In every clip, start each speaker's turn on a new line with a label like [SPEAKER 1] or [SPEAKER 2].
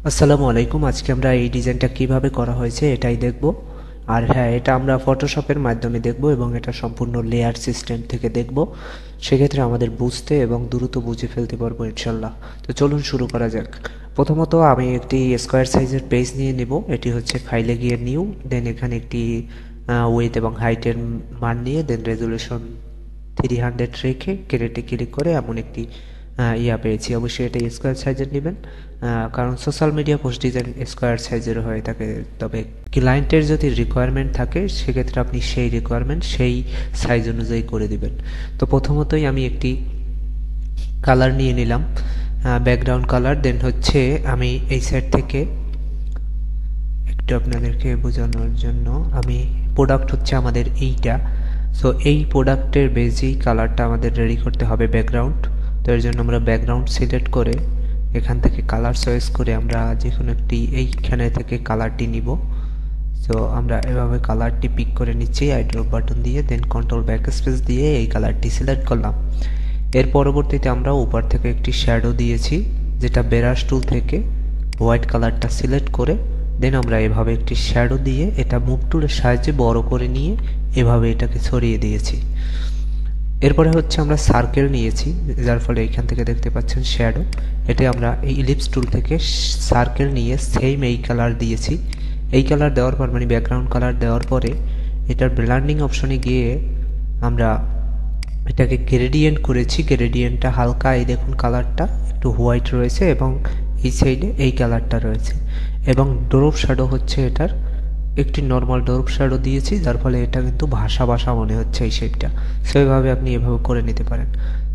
[SPEAKER 1] আসসালামু আলাইকুম। আজকে আমরা এই ডিজাইনটা কিভাবে করা হয়েছে এটাই দেখব। আর হ্যাঁ, এটা আমরা ফটোশপের মাধ্যমে দেখব এবং এটা সম্পূর্ণ লেয়ার সিস্টেম থেকে দেখব। সেক্ষেত্রে আমাদের বুঝতে এবং দ্রুত বুঝে ফেলতে পারবো ইনশাল্লাহ। তো চলুন শুরু করা যাক। প্রথমত আমি একটি স্কোয়ার সাইজের পেজ নিয়ে নেব। এটি হচ্ছে ফাইলে গিয়ে নিউ, দেন এখানে একটি উইডথ এবং হাইটের মান নিয়ে দেন রেজুলেশন 300 রেখে ক্রিয়েটে ক্লিক করে এমন একটি পেয়েছি। অবশ্যই এটা স্কোয়ার সাইজের নেবেন, কারণ social media post design square সাইজের হয়ে থাকে। তবে ক্লায়েন্টের যদি রিকোয়ারমেন্ট থাকে সেক্ষেত্রে আপনি সেই রিকোয়ারমেন্ট সেই সাইজ অনুযায়ী করে দিবেন। তো প্রথমতই আমি একটি কালার নিয়ে নিলাম, ব্যাকগ্রাউন্ড কালার। দেন হচ্ছে আমি এই সাইড থেকে একটু আপনাদেরকে বোঝানোর জন্য আমি প্রোডাক্ট হচ্ছে আমাদের এইটা। সো এই প্রোডাক্টের বেসিক কালারটা আমাদের রেডি করতে হবে ব্যাকগ্রাউন্ড। তো এর জন্য আমরা ব্যাকগ্রাউন্ড সিলেক্ট করে এখান থেকে কালার চয়েস করে আমরা যে কোনো একটি এইখানে থেকে কালারটি নিব। সো আমরা এভাবে কালারটি পিক করে নিচ্ছি আই ড্রপ বাটন দিয়ে, দেন কন্ট্রোল ব্যাক স্পেস দিয়ে এই কালারটি সিলেক্ট করলাম। এর পরবর্তীতে আমরা উপর থেকে একটি শ্যাডো দিয়েছি, যেটা ব্রাশ টুল থেকে হোয়াইট কালারটা সিলেক্ট করে দেন আমরা এভাবে একটি শ্যাডো দিয়ে এটা মুভ টুলের সাহায্যে বড় করে নিয়ে এভাবে এটাকে ছড়িয়ে দিয়েছি। এরপরে হচ্ছে আমরা সার্কেল নিয়েছি, যার ফলে এখান থেকে দেখতে পাচ্ছেন শ্যাডো। এটা আমরা এই ইলিপস টুল থেকে সার্কেল নিয়ে সেম এই কালার দিয়েছি। এই কালার দেওয়ার পর মানে ব্যাকগ্রাউন্ড কালার দেওয়ার পরে এটার ব্লেন্ডিং অপশনে গিয়ে আমরা এটাকে গ্রেডিয়েন্ট করেছি। গ্রেডিয়েন্টটা হালকা, এই দেখুন কালারটা একটু হোয়াইট রয়েছে এবং এই সাইডে এই কালারটা রয়েছে। এবং ড্রপ শ্যাডো হচ্ছে এটার একটি নর্মাল ড্রপ শ্যাডো দিয়েছি, যার ফলে এটা কিন্তু ভাষা ভাষা মনে হচ্ছে এই শেপটা। সেইভাবে আপনি এভাবে করে নিতে পারেন।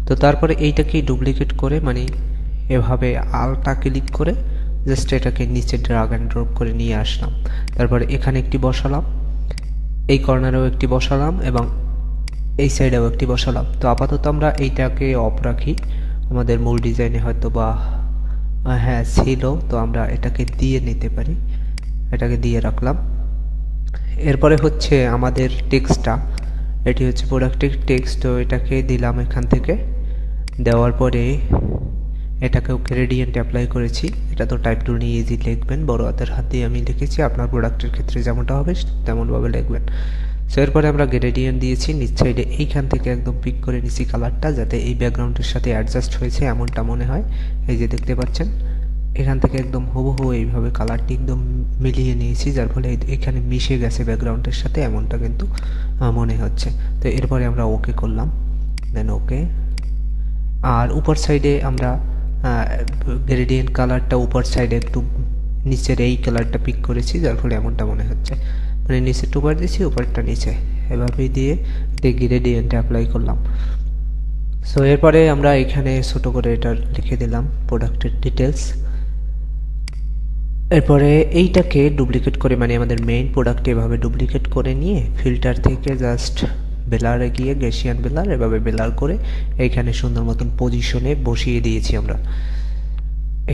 [SPEAKER 1] তো তারপরে এইটাকে ডুপ্লিকেট করে মানে এভাবে আলটা ক্লিক করে জাস্ট এটাকে নিচে ড্রাগ অ্যান্ড ড্রপ করে নিয়ে আসলাম। তারপরে এখানে একটি বসালাম, এই কর্নারেও একটি বসালাম এবং এই সাইডেও একটি বসালাম। তো আপাতত আমরা এইটাকে অফ রাখি, আমাদের মূল ডিজাইনে হয়তো বা হ্যাঁ ছিল, তো আমরা এটাকে দিয়ে নিতে পারি। এটাকে দিয়ে রাখলাম। এরপরে হচ্ছে আমাদের টেক্সটটা, এটি হচ্ছে প্রোডাক্টের টেক্সট। তো এটাকে দিলাম এখান থেকে, দেওয়ার পরে এটাকেও গ্রেডিয়েন্ট অ্যাপ্লাই করেছি। এটা তো টাইপ টুল নিয়ে ইজি লিখবেন, বড় হাতের হাত দিয়ে আমি লিখেছি, আপনার প্রোডাক্টের ক্ষেত্রে যেমনটা হবে তেমনভাবে লিখবেন। সো এরপরে আমরা গ্রেডিয়েন্ট দিয়েছি নিচ সাইডে, এইখান থেকে একদম পিক করে নিচ্ছি কালারটা, যাতে এই ব্যাকগ্রাউন্ডের সাথে অ্যাডজাস্ট হয়েছে এমনটা মনে হয়। এই যে দেখতে পাচ্ছেন এখান থেকে একদম হুবহু এইভাবে কালারটি একদম মিলিয়ে নিয়েছি, যার ফলে এখানে মিশে গেছে ব্যাকগ্রাউন্ডের সাথে এমনটা কিন্তু মনে হচ্ছে। তো এরপরে আমরা ওকে করলাম, দেন ওকে। আর উপর সাইডে আমরা গ্রেডিয়েন্ট কালারটা উপর সাইডে একটু নিচের এই কালারটা পিক করেছি, যার ফলে এমনটা মনে হচ্ছে, মানে নিচে টুবার দিয়েছি উপরটা নিচে, এভাবেই দিয়ে গ্রেডিয়েন্ট অ্যাপ্লাই করলাম। সো এরপরে আমরা এখানে ছোট করে এটা লিখে দিলাম প্রোডাক্টের ডিটেলস। এরপরে এইটাকে ডুপ্লিকেট করে মানে আমাদের মেইন প্রোডাক্ট এভাবে ডুপ্লিকেট করে নিয়ে ফিল্টার থেকে জাস্ট বেলারে গিয়ে গেসিয়ান বেলার এভাবে বেলার করে এইখানে সুন্দর মতন পজিশনে বসিয়ে দিয়েছি। আমরা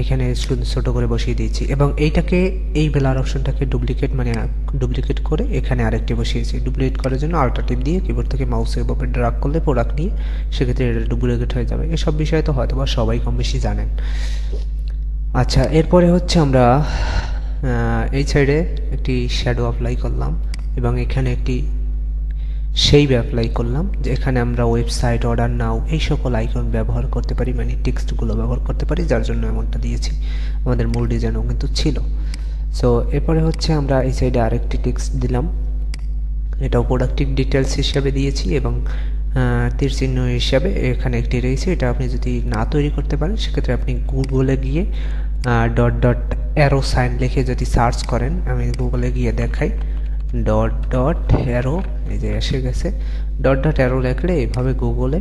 [SPEAKER 1] এখানে ছোট করে বসিয়ে দিয়েছি এবং এইটাকে এই বেলার অপশনটাকে ডুপ্লিকেট করে এখানে আরেকটি বসিয়েছি। ডুপ্লিকেট করার জন্য আল্টারনেটিভ দিয়ে কিবোর্ড থেকে মাউসে এভাবে ড্রাগ করলে প্রোডাক্ট নিয়ে সেক্ষেত্রে এটা ডুপ্লিকেট হয়ে যাবে। এসব বিষয়ে তো হয়তো বা সবাই কম বেশি জানেন। আচ্ছা, এরপরে হচ্ছে আমরা এই সাইডে একটি শ্যাডো অ্যাপ্লাই করলাম এবং এখানে একটি শেপ অ্যাপ্লাই করলাম, যে এখানে আমরা ওয়েবসাইট, অর্ডার নাও এই সকল আইকন ব্যবহার করতে পারি, মানে টেক্সটগুলো ব্যবহার করতে পারি, যার জন্য এমনটা দিয়েছি। আমাদের মূল ডিজাইনও কিন্তু ছিল। সো এরপরে হচ্ছে আমরা এই সাইডে আরেকটি টেক্সট দিলাম, এটাও প্রোডাক্টিভ ডিটেলস হিসাবে দিয়েছি এবং তীর চিহ্ন হিসাবে এখানে একটি রয়েছে। এটা আপনি যদি না তৈরি করতে পারেন সেক্ষেত্রে আপনি গুগলে গিয়ে ডট ডট অ্যারো সাইন লিখে যদি সার্চ করেন, আমি গুগলে গিয়ে দেখাই, ডট ডট অ্যারো, এই যে এসে গেছে। ডট ডট অ্যারো লিখলে এভাবে গুগলে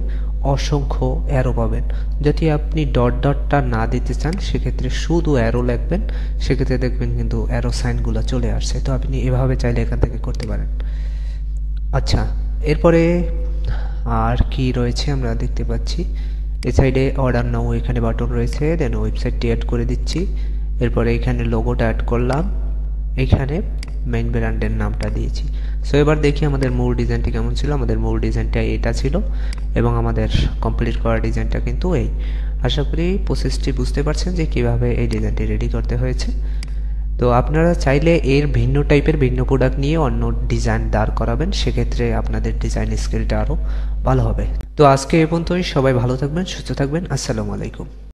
[SPEAKER 1] অসংখ্য অ্যারো পাবেন। যদি আপনি ডট ডটটা না দিতে চান সেক্ষেত্রে শুধু অ্যারো লিখবেন, সেক্ষেত্রে দেখবেন কিন্তু অ্যারো সাইনগুলো চলে আসছে। তো আপনি এভাবে চাইলে এখান থেকে করতে পারেন। আচ্ছা, এরপরে আর কি রয়েছে আমরা দেখতে পাচ্ছি, এই সাইডে অর্ডার নাও এখানে বাটন রয়েছে, দেন ওয়েবসাইটটি অ্যাড করে দিচ্ছি। এরপরে এখানে লোগোটা অ্যাড করলাম, এইখানে মেইন ব্র্যান্ডের নামটা দিয়েছি। সো এবার দেখি আমাদের মূল ডিজাইনটি কেমন ছিল। আমাদের মূল ডিজাইনটা এটা ছিল এবং আমাদের কমপ্লিট করা ডিজাইনটা কিন্তু এই। আশা করি প্রসেসটি বুঝতে পারছেন যে কিভাবে এই ডিজাইনটি রেডি করতে হয়েছে। তো আপনারা চাইলে এর ভিন্ন টাইপের ভিন্ন প্রোডাক্ট নিয়ে অন্য ডিজাইন দাঁড় করাবেন, সেক্ষেত্রে আপনাদের ডিজাইন স্কিলটা আরও ভালো হবে। তো আজকে এ পর্যন্তই। সবাই ভালো থাকবেন, সুস্থ থাকবেন। আসসালামু আলাইকুম।